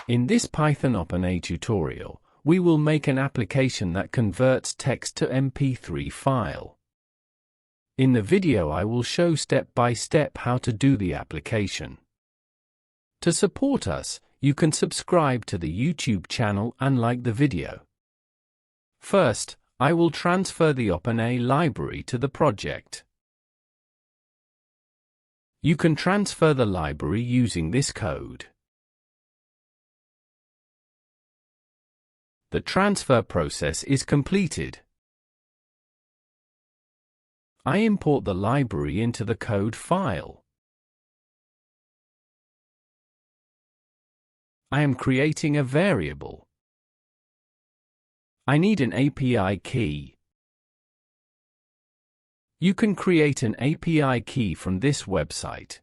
In this Python OpenAI tutorial, we will make an application that converts text to MP3 file. In the video I will show step by step how to do the application. To support us, you can subscribe to the YouTube channel and like the video. First, I will transfer the OpenAI library to the project. You can transfer the library using this code. The transfer process is completed. I import the library into the code file. I am creating a variable. I need an API key. You can create an API key from this website.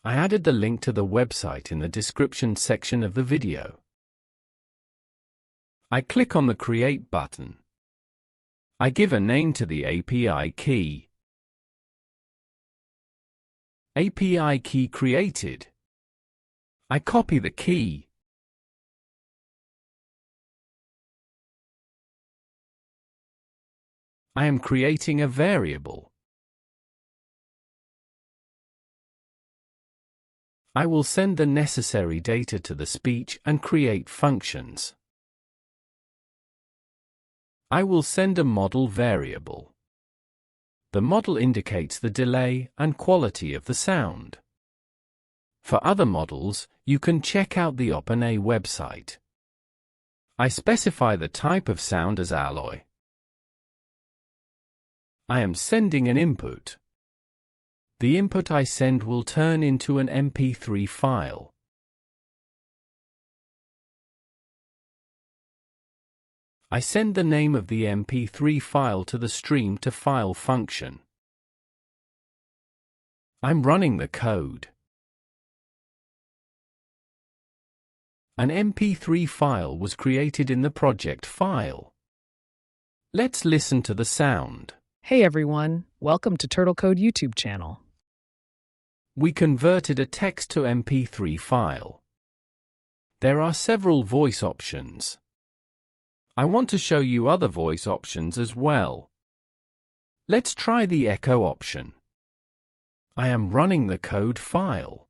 I added the link to the website in the description section of the video. I click on the Create button. I give a name to the API key. API key created. I copy the key. I am creating a variable. I will send the necessary data to the speech and create functions. I will send a model variable. The model indicates the delay and quality of the sound. For other models, you can check out the OpenAI website. I specify the type of sound as alloy. I am sending an input. The input I send will turn into an MP3 file. I send the name of the MP3 file to the stream to file function. I'm running the code. An MP3 file was created in the project file. Let's listen to the sound. Hey everyone, welcome to Turtle Code YouTube channel. We converted a text to MP3 file. There are several voice options. I want to show you other voice options as well. Let's try the echo option. I am running the code file.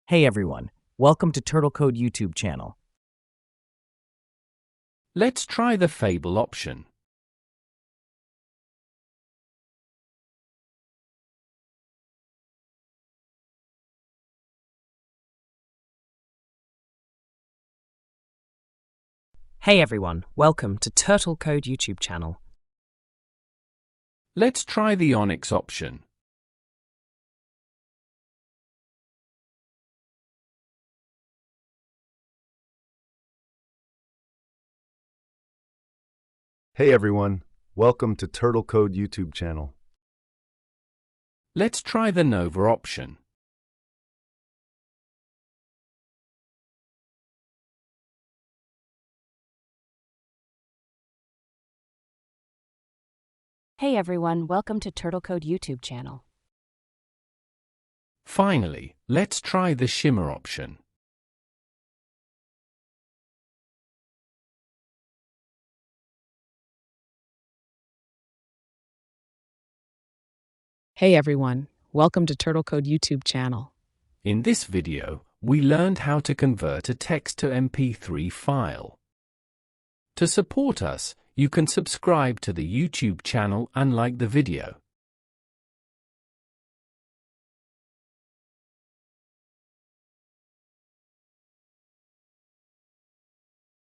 Hey everyone, welcome to Turtle Code YouTube channel. Let's try the fable option. Hey everyone, welcome to Turtle Code YouTube channel. Let's try the Onyx option. Hey everyone, welcome to Turtle Code YouTube channel. Let's try the Nova option. Hey everyone, welcome to Turtle Code YouTube channel. Finally, let's try the Shimmer option. Hey everyone, welcome to Turtle Code YouTube channel. In this video, we learned how to convert a text to MP3 file. To support us, you can subscribe to the YouTube channel and like the video.